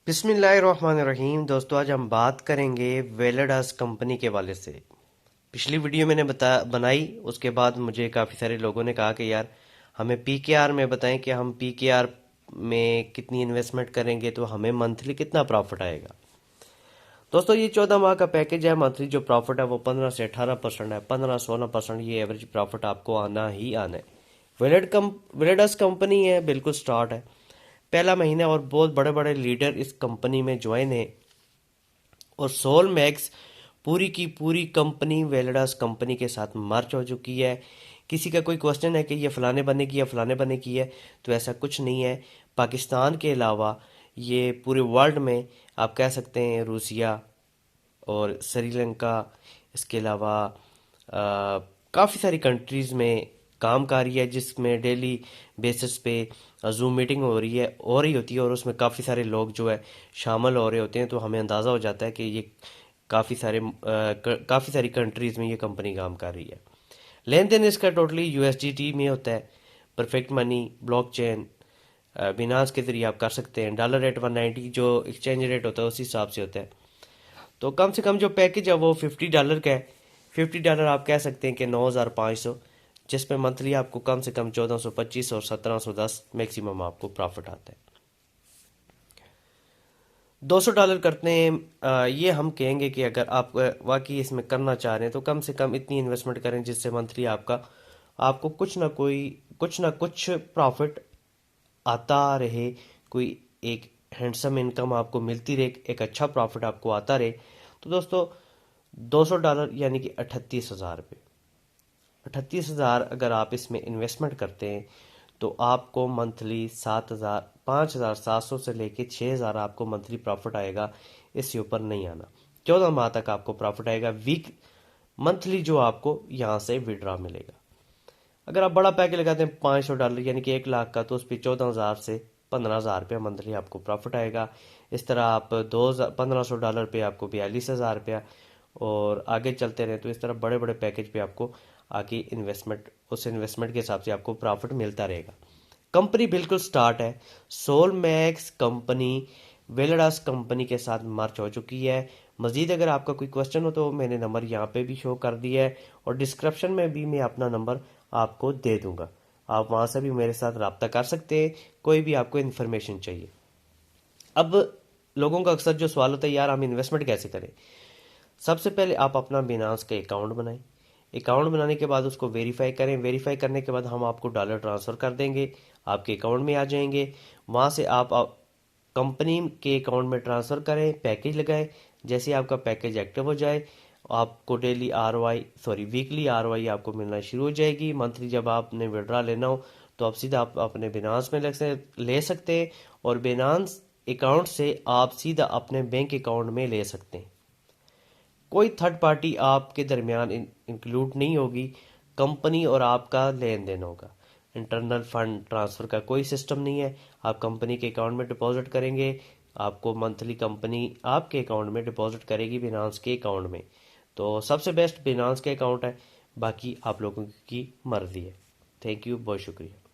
बिस्मिल्लाहिर्रहमानिर्रहीम। दोस्तों, आज हम बात करेंगे वेलेडास कंपनी के वाले से। पिछली वीडियो मैंने बनाई, उसके बाद मुझे काफ़ी सारे लोगों ने कहा कि यार हमें पीकेआर में बताएं कि हम पीकेआर में कितनी इन्वेस्टमेंट करेंगे तो हमें मंथली कितना प्रॉफिट आएगा। दोस्तों, ये 14 माह का पैकेज है। मंथली जो प्रॉफिट है वो 15 से 18% है। 15-16% ये एवरेज प्रॉफिट आपको आना ही आना है। वेलेडास कंपनी है, बिल्कुल स्टार्ट है, पहला महीना, और बहुत बड़े बड़े लीडर इस कंपनी में ज्वाइन है। और सोल मैक्स पूरी की पूरी कंपनी वेलेडास कंपनी के साथ मर्ज हो चुकी है। किसी का कोई क्वेश्चन है कि ये फलाने बने की या फलाने बने की है, तो ऐसा कुछ नहीं है। पाकिस्तान के अलावा ये पूरे वर्ल्ड में आप कह सकते हैं, रूसिया और श्रीलंका, इसके अलावा काफ़ी सारी कंट्रीज़ में काम कर रही है, जिसमें डेली बेसिस पे जूम मीटिंग हो रही होती है, और उसमें काफ़ी सारे लोग जो है शामिल हो रहे होते हैं। तो हमें अंदाज़ा हो जाता है कि ये काफ़ी सारी कंट्रीज़ में ये कंपनी काम कर रही है। लेन देन इसका टोटली यूएसडीटी में होता है। परफेक्ट मनी, ब्लॉकचेन, बिनांस के जरिए आप कर सकते हैं। डॉलर रेट 190 जो एक्सचेंज रेट होता है उसी हिसाब से होता है। तो कम से कम जो पैकेज है वो $50 का है। $50 आप कह सकते हैं कि 9,500, जिसमें मंथली आपको कम से कम 1425 और 1710 मैक्सिमम आपको प्रॉफिट आता है। $200 करते हैं। ये हम कहेंगे कि अगर आप वाकई इसमें करना चाह रहे हैं तो कम से कम इतनी इन्वेस्टमेंट करें जिससे मंथली आपको कुछ ना कुछ प्रॉफिट आता रहे। कोई एक हैंडसम इनकम आपको मिलती रहे, एक अच्छा प्रॉफिट आपको आता रहे। तो दोस्तों, $200 यानी कि 38,000 रुपये। 38,000 अगर आप इसमें इन्वेस्टमेंट करते हैं तो आपको मंथली 5,700 से लेके 6,000 आपको मंथली प्रॉफिट आएगा। इससे ऊपर नहीं आना। 14 माह तक आपको प्रॉफिट आएगा मंथली, जो आपको यहाँ से विड्रॉ मिलेगा। अगर आप बड़ा पैकेज लगाते हैं $500 यानी कि 1 लाख का, तो उस पर 14,000 से 15,000 रुपया मंथली आपको प्रॉफिट आएगा। इस तरह आप 1,500 डॉलर पे आपको 42,000 रुपया, और आगे चलते रहे तो इस तरह बड़े बड़े पैकेज पे आपको आगे उस इन्वेस्टमेंट के हिसाब से आपको प्रॉफिट मिलता रहेगा। कंपनी बिल्कुल स्टार्ट है। सोल मैक्स कंपनी वेलेडास कंपनी के साथ मर्ज हो चुकी है। मजीद अगर आपका कोई क्वेश्चन हो तो मैंने नंबर यहाँ पे भी शो कर दिया है, और डिस्क्रिप्शन में भी मैं अपना नंबर आपको दे दूंगा। आप वहाँ से भी मेरे साथ रब्ता कर सकते हैं, कोई भी आपको इन्फॉर्मेशन चाहिए। अब लोगों का अक्सर जो सवाल होता है, यार हम इन्वेस्टमेंट कैसे करें। सबसे पहले आप अपना बिनांस का अकाउंट बनाएं। अकाउंट बनाने के बाद उसको वेरीफाई करें। वेरीफाई करने के बाद हम आपको डॉलर ट्रांसफ़र कर देंगे, आपके अकाउंट में आ जाएंगे। वहाँ से आप कंपनी के अकाउंट में ट्रांसफ़र करें, पैकेज लगाएं। जैसे आपका पैकेज एक्टिव हो जाए, आपको वीकली आरओआई आपको मिलना शुरू हो जाएगी। मंथली जब आपने विड्रा लेना हो तो आप सीधा आप अपने बिनांस में ले सकते हैं, और बिनांस अकाउंट से आप सीधा अपने बैंक अकाउंट में ले सकते हैं। कोई थर्ड पार्टी आपके दरमियान इंक्लूड नहीं होगी। कंपनी और आपका लेन देन होगा। इंटरनल फंड ट्रांसफ़र का कोई सिस्टम नहीं है। आप कंपनी के अकाउंट में डिपॉजिट करेंगे, आपको मंथली कंपनी आपके अकाउंट में डिपॉजिट करेगी, बिनांस के अकाउंट में। तो सबसे बेस्ट बिनांस के अकाउंट है, बाकी आप लोगों की मर्जी है। थैंक यू, बहुत शुक्रिया।